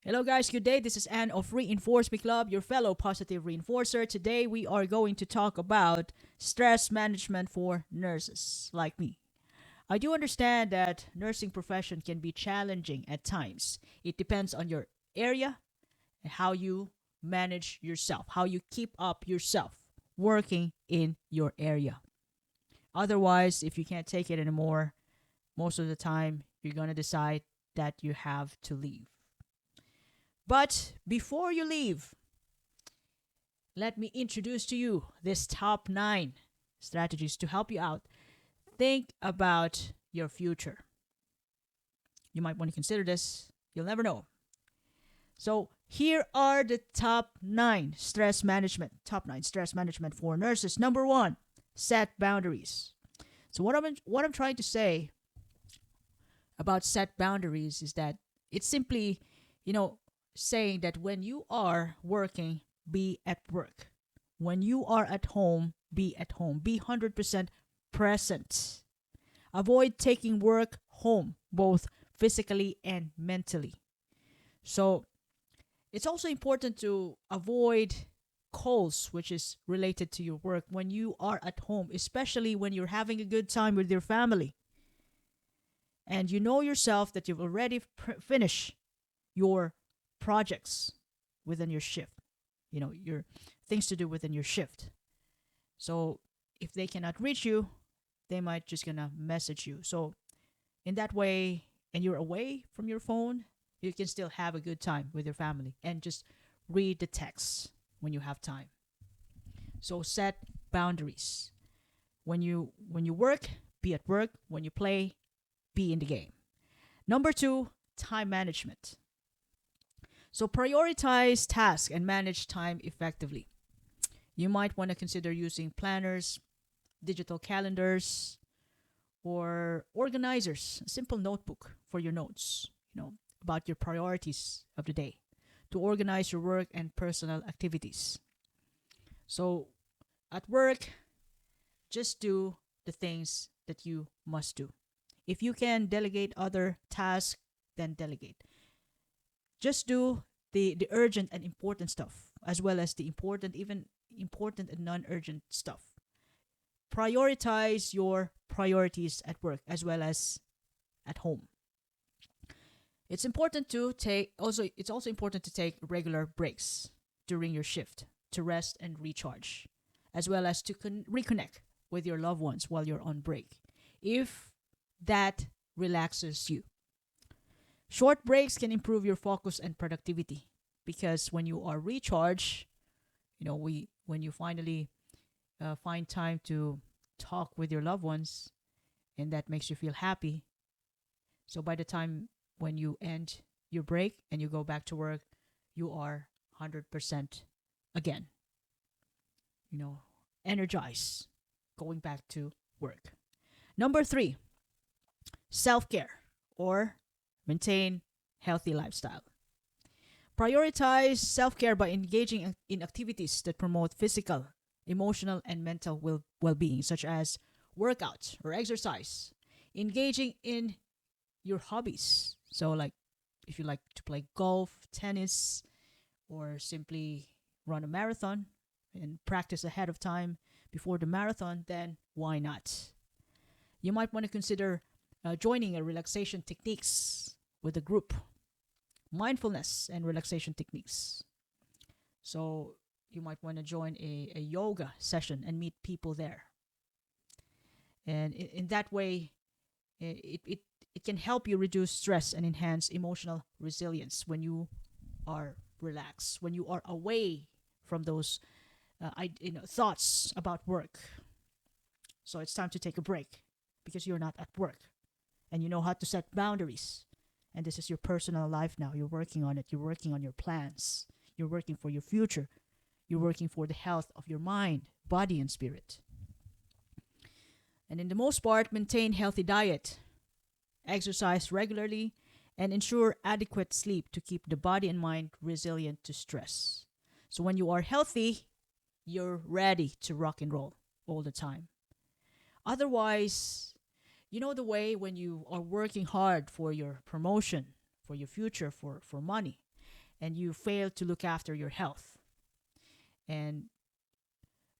Hello, guys. Good day. This is Anne of Reinforce Me Club, your fellow positive reinforcer. Today, we are going to talk about stress management for nurses like me. I do understand that nursing profession can be challenging at times. It depends on your area and how you manage yourself, how you keep up yourself working in your area. Otherwise, if you can't take it anymore, most of the time you're going to decide that you have to leave. But before you leave, let me introduce to you this top 9 strategies to help you out. Think about your future. You might want to consider this. You'll never know. So, here are the top 9 stress management. Top 9 stress management for nurses. Number 1, set boundaries. So what I'm trying to say about set boundaries is that it's simply, you know, saying that when you are working, be at work. When you are at home, be at home. Be 100% present. Avoid taking work home, both physically and mentally. So, it's also important to avoid calls which is related to your work when you are at home, especially when you're having a good time with your family. And you know yourself that you've already finished your projects within your shift, your things to do within your shift. So if they cannot reach you, they might just gonna message you. So in that way, and you're away from your phone, you can still have a good time with your family and just read the text when you have time. So set boundaries. When you work, be at work. When you play, be in the game. Number 2, time management. So prioritize tasks and manage time effectively. You might want to consider using planners, digital calendars, or organizers, a simple notebook for your notes, about your priorities of the day to organize your work and personal activities. So at work, just do the things that you must do. If you can delegate other tasks, then delegate. Just do the urgent and important stuff, as well as the even important and non-urgent stuff. Prioritize your priorities at work as well as at home. It's also important to take regular breaks during your shift to rest and recharge, as well as to reconnect with your loved ones while you're on break, if that relaxes you. Short breaks can improve your focus and productivity because when you are recharged, when you finally find time to talk with your loved ones, and that makes you feel happy. So by the time when you end your break and you go back to work, you are 100% again, you know, energized, going back to work. Number 3, self care or maintain healthy lifestyle. Prioritize self care by engaging in activities that promote physical, emotional, and mental well being, such as workouts or exercise. Engaging in your hobbies. So, like if you like to play golf, tennis, or simply run a marathon and practice ahead of time before the marathon, then why not? You might want to consider joining a relaxation techniques with a group, mindfulness and relaxation techniques. So you might want to join a yoga session and meet people there. And in that way, it can help you reduce stress and enhance emotional resilience when you are relaxed, when you are away from those thoughts about work. So it's time to take a break because you're not at work and you know how to set boundaries. And this is your personal life now. You're working on it. You're working on your plans. You're working for your future. You're working for the health of your mind, body, and spirit. And in the most part, maintain healthy diet, exercise regularly, and ensure adequate sleep to keep the body and mind resilient to stress. So when you are healthy, you're ready to rock and roll all the time. Otherwise, you know the way when you are working hard for your promotion, for your future, for money, and you fail to look after your health. And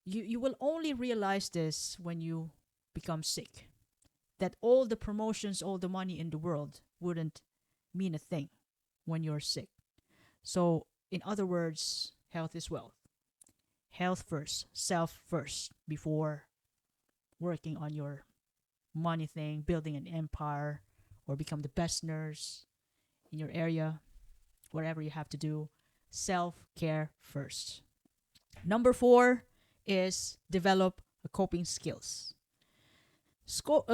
you will only realize this when you become sick. That all the promotions, all the money in the world wouldn't mean a thing when you're sick. So, in other words, health is wealth. Health first, self first, before working on your money thing, building an empire, or become the best nurse in your area, whatever you have to do. Self care first. Number four is develop a coping skills.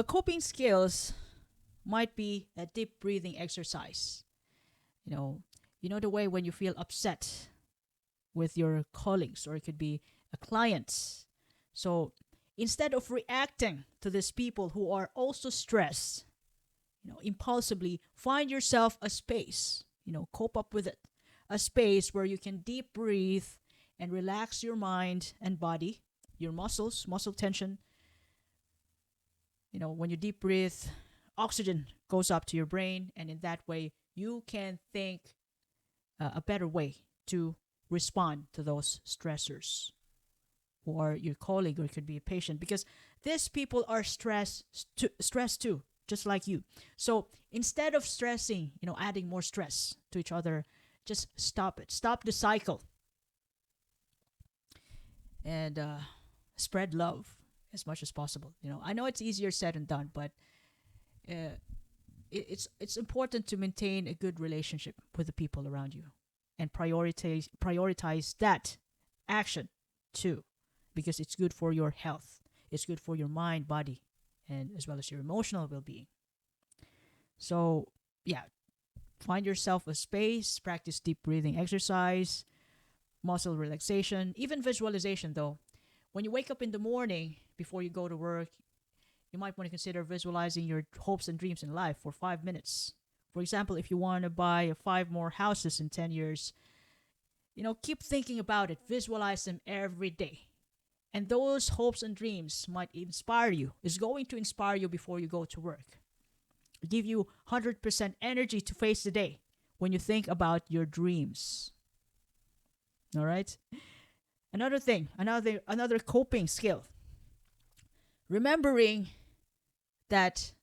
Coping skills might be a deep breathing exercise. You know, the way when you feel upset with your colleagues, or it could be a client. So instead of reacting to these people who are also stressed, impulsively find yourself a space, cope up with it. A space where you can deep breathe and relax your mind and body, your muscles, muscle tension. When you deep breathe, oxygen goes up to your brain, and in that way, you can think a better way to respond to those stressors, or your colleague, or it could be a patient, because these people are stressed too, just like you. So instead of stressing, adding more stress to each other, just stop it. Stop the cycle, and spread love as much as possible. I know it's easier said than done, but it's important to maintain a good relationship with the people around you, and prioritize that action too, because it's good for your health. It's good for your mind, body, and as well as your emotional well-being. So, yeah, find yourself a space, practice deep breathing exercise, muscle relaxation, even visualization though. When you wake up in the morning before you go to work, you might want to consider visualizing your hopes and dreams in life for 5 minutes. For example, if you want to buy 5 more houses in 10 years, keep thinking about it. Visualize them every day. And those hopes and dreams might inspire you, is going to inspire you before you go to work. Give you 100% energy to face the day when you think about your dreams. All right? Another thing, another coping skill. Remembering that,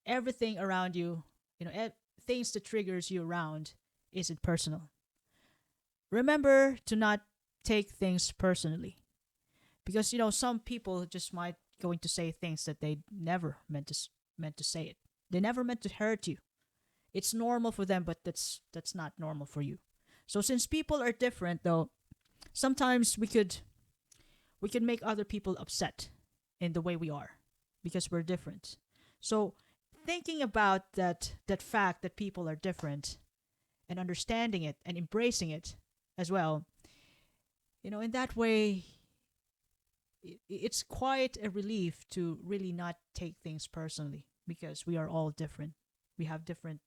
everything around you, things that triggers you around isn't personal. Remember to not take things personally, because some people just might going to say things that they never meant to say it. They never meant to hurt you. It's normal for them, but that's not normal for you. So since people are different, though, sometimes we could make other people upset in the way we are, because we're different. So thinking about that fact that people are different, and understanding it and embracing it as well, in that way, it's quite a relief to really not take things personally, because we are all different. We have different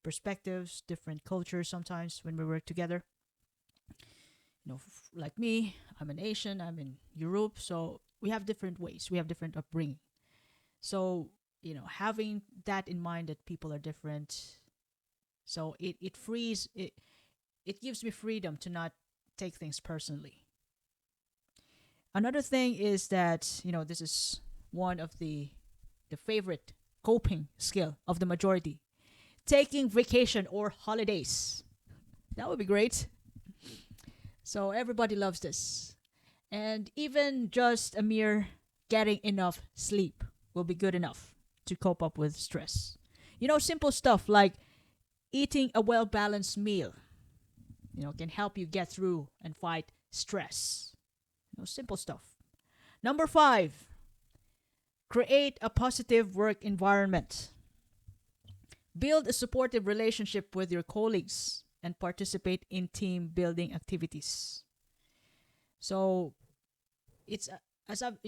perspectives, different cultures sometimes when we work together. Like me, I'm an Asian, I'm in Europe, so we have different ways, we have different upbringing. So, having that in mind, that people are different, so it gives me freedom to not take things personally. Another thing is that, this is one of the favorite coping skill of the majority. Taking vacation or holidays. That would be great. So everybody loves this. And even just a mere getting enough sleep will be good enough to cope up with stress. Simple stuff like eating a well-balanced meal, can help you get through and fight stress. Simple stuff. Number 5, create a positive work environment. Build a supportive relationship with your colleagues and participate in team building activities. So it's as I've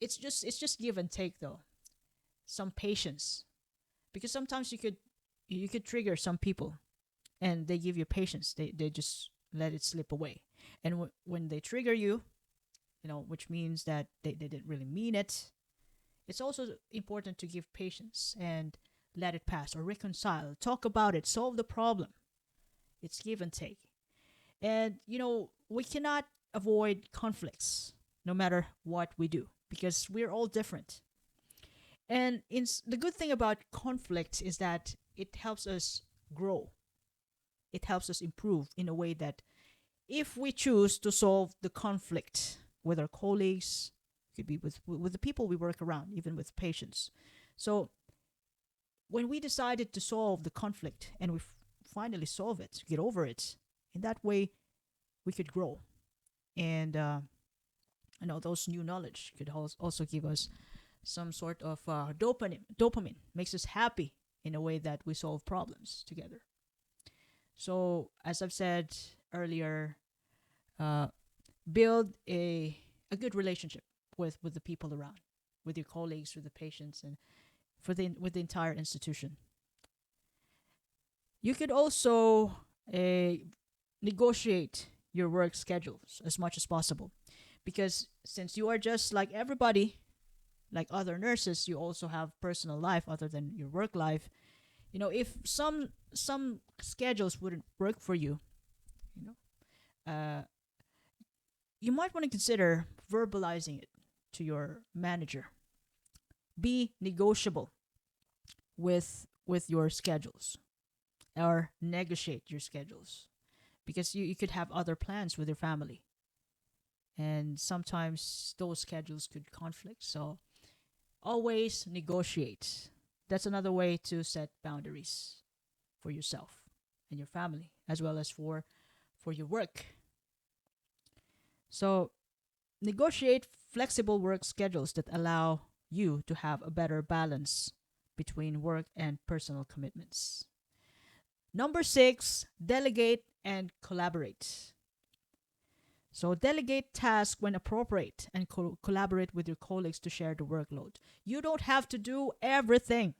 it's just give and take though. Some patience, because sometimes you could trigger some people, and they give you patience. They just let it slip away, and when they trigger you, which means that they didn't really mean it. It's also important to give patience and let it pass or reconcile, talk about it, solve the problem. It's give and take. And, we cannot avoid conflicts no matter what we do because we're all different. And the good thing about conflict is that it helps us grow, it helps us improve in a way that if we choose to solve the conflict with our colleagues, could be with the people we work around, even with patients. So when we decided to solve the conflict and we finally solve it, get over it, in that way we could grow. And those new knowledge could also give us some sort of dopamine makes us happy in a way that we solve problems together. So as I've said earlier, uh, build a good relationship with the people around, with your colleagues, with the patients, and with the entire institution. You could also negotiate your work schedules as much as possible, because since you are just like everybody, like other nurses, you also have personal life other than your work life. If some schedules wouldn't work for you, you know, you might want to consider verbalizing it to your manager. Be negotiable with your schedules, or negotiate your schedules, because you could have other plans with your family, and sometimes those schedules could conflict. So always negotiate. That's another way to set boundaries for yourself and your family, as well as for your work. So negotiate flexible work schedules that allow you to have a better balance between work and personal commitments. Number 6, delegate and collaborate. So delegate tasks when appropriate and collaborate with your colleagues to share the workload. You don't have to do everything.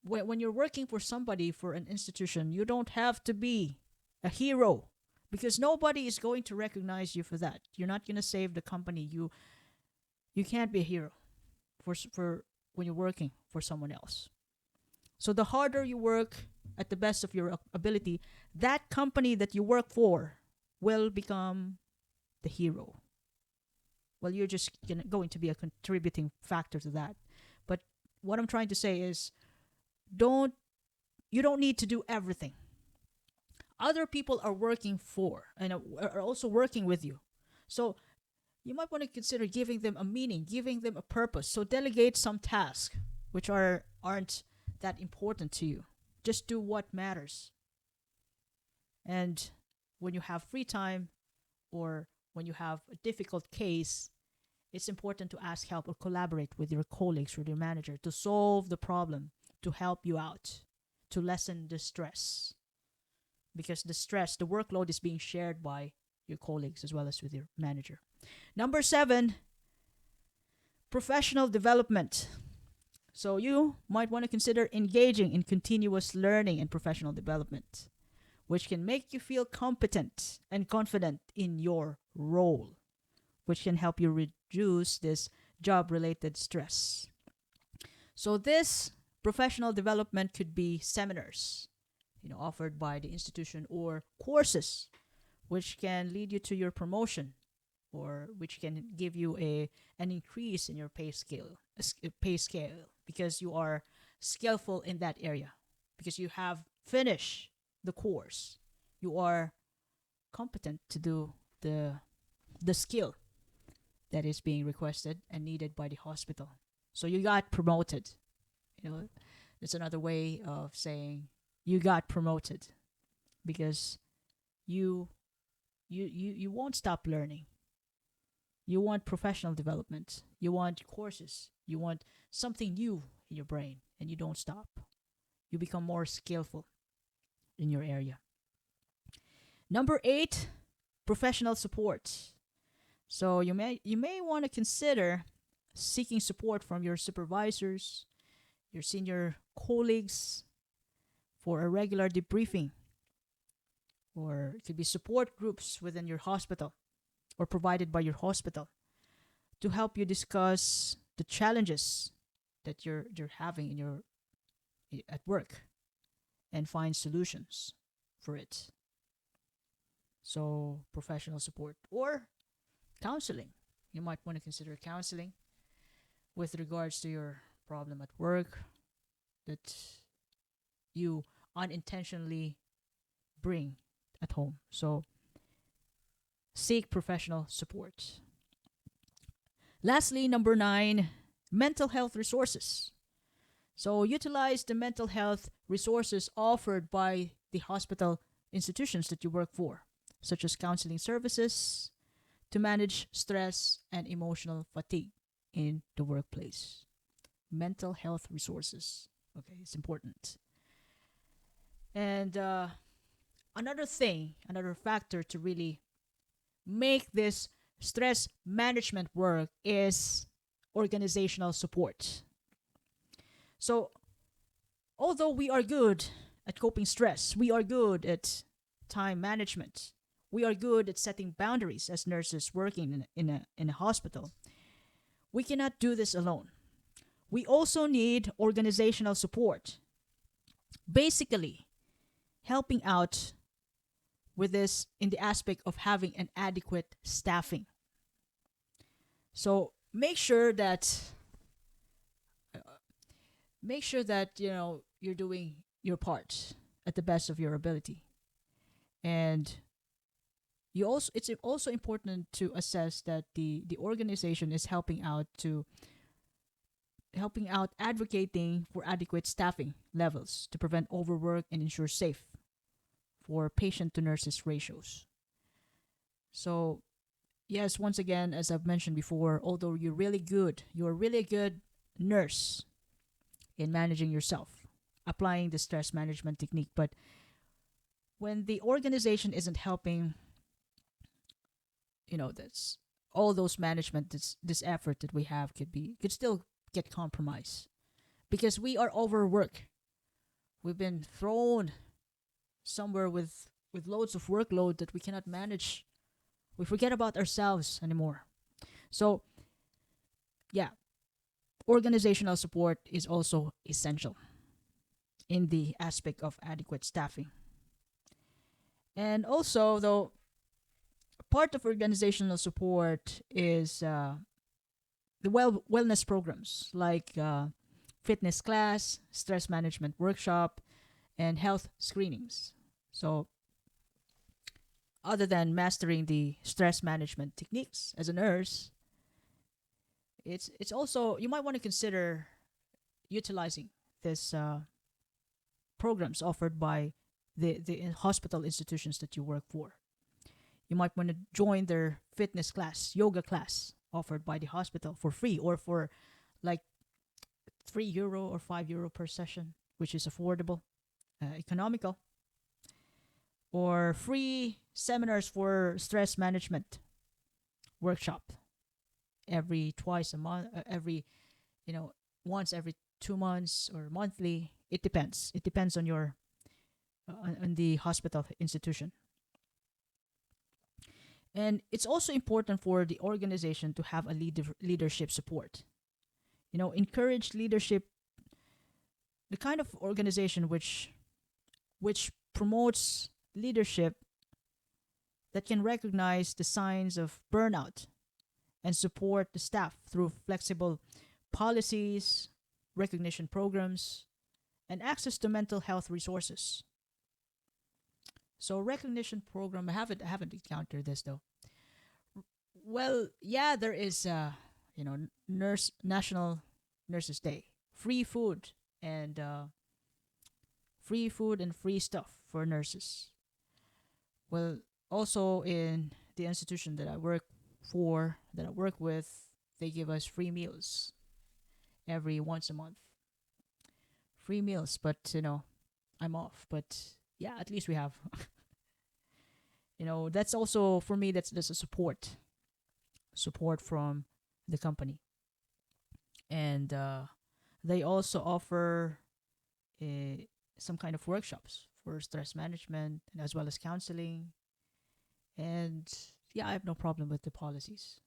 When you're working for somebody, for an institution, you don't have to be a hero, because nobody is going to recognize you for that. You're not going to save the company. You can't be a hero for when you're working for someone else. So the harder you work at the best of your ability, that company that you work for will become the hero. Well, you're just going to be a contributing factor to that. But what I'm trying to say is, you don't need to do everything. Other people are working for and are also working with you. So you might want to consider giving them a meaning, giving them a purpose. So delegate some tasks which aren't that important to you. Just do what matters. And when you have free time, or when you have a difficult case, it's important to ask help or collaborate with your colleagues, with your manager, to solve the problem, to help you out, to lessen the stress. Because the workload is being shared by your colleagues as well as with your manager. Number 7, professional development. So you might want to consider engaging in continuous learning and professional development, which can make you feel competent and confident in your role, which can help you reduce this job-related stress. So this professional development could be seminars, offered by the institution, or courses which can lead you to your promotion, or which can give you an increase in your pay scale, because you are skillful in that area, because you have finished the course. You are competent to do the skill that is being requested and needed by the hospital. So you got promoted. It's another way of saying you got promoted, because you won't stop learning. You want professional development. You want courses. You want something new in your brain, and you don't stop. You become more skillful in your area. Number 8, professional support. So you may want to consider seeking support from your supervisors, your senior colleagues, for a regular debriefing, or it could be support groups within your hospital or provided by your hospital, to help you discuss the challenges that you're having in your at work and find solutions for it. So professional support or counseling. You might want to consider counseling with regards to your problem at work that you unintentionally bring at home. So seek professional support. Lastly, number 9, mental health resources. So utilize the mental health resources offered by the hospital institutions that you work for, such as counseling services to manage stress and emotional fatigue in the workplace. Mental health resources. Okay, it's important. And another factor to really make this stress management work is organizational support. So, although we are good at coping stress, we are good at time management, we are good at setting boundaries as nurses working in a hospital, we cannot do this alone. We also need organizational support. Basically, helping out with this in the aspect of having an adequate staffing. So uh, make sure that you're doing your part at the best of your ability, and it's also important to assess that the organization is helping out advocating for adequate staffing levels to prevent overwork and ensure safe for patient to nurses ratios. So yes, once again, as I've mentioned before, although you're really a good nurse in managing yourself, applying the stress management technique, but when the organization isn't helping, that's all those management, this effort that we have could still get compromised because we are overworked. We've been thrown somewhere with loads of workload that we cannot manage. We forget about ourselves anymore. So yeah, organizational support is also essential in the aspect of adequate staffing. And also, though, part of organizational support is the wellness programs like fitness class, stress management workshop, and health screenings. So, other than mastering the stress management techniques as a nurse, it's also you might want to consider utilizing this programs offered by the hospital institutions that you work for. You might want to join their fitness class, yoga class offered by the hospital for free or for like €3 or €5 per session, which is affordable, economical, or free seminars for stress management workshop every twice a month, every you know once every 2 months or monthly. It depends. It depends on your on the hospital institution. And it's also important for the organization to have a leadership support. Encourage leadership, the kind of organization which promotes leadership that can recognize the signs of burnout and support the staff through flexible policies, recognition programs, and access to mental health resources. So recognition program, I haven't encountered this though. Well, yeah, there is nurse National Nurses Day, free food and free stuff for nurses. Well, also in the institution that I work with, they give us free meals every once a month. Free meals, but I'm off. But yeah, at least we have. That's also for me. That's a support from the company, and they also offer some kind of workshops for stress management and as well as counseling. And yeah, I have no problem with the policies.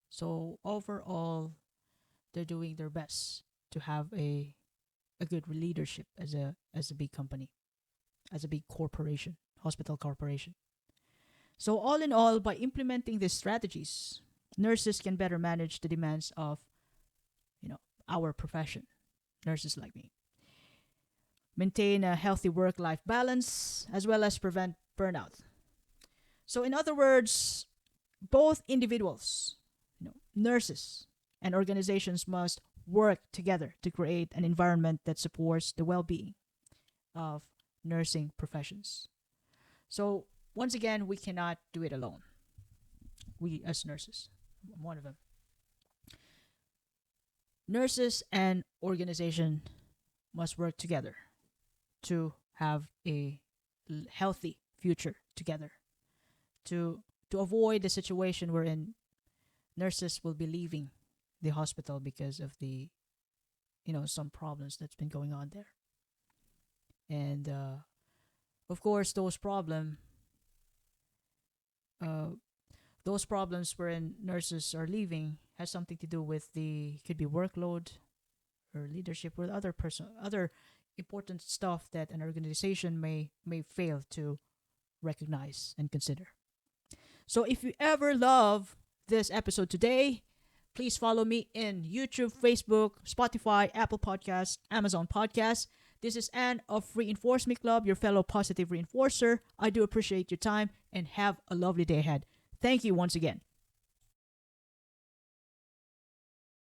So overall, they're doing their best to have a good leadership as a big company, as a big corporation, hospital corporation. So all in all, by implementing these strategies, nurses can better manage the demands of, you know, our profession, nurses like me. Maintain a healthy work-life balance as well as prevent burnout. So in other words, both individuals, nurses and organizations must work together to create an environment that supports the well-being of nursing professions. So once again, we cannot do it alone. We as nurses, I'm one of them. Nurses and organization must work together to have a healthy future together. To avoid the situation wherein nurses will be leaving the hospital because of the some problems that's been going on there. And of course, uh, those problems wherein nurses are leaving has something to do with the could be workload or leadership or other important stuff that an organization may fail to recognize and consider. So if you ever love this episode today, please follow me in YouTube, Facebook, Spotify, Apple Podcasts, Amazon Podcasts. This is Anne of Reinforce Me Club, your fellow positive reinforcer. I do appreciate your time and have a lovely day ahead. Thank you once again.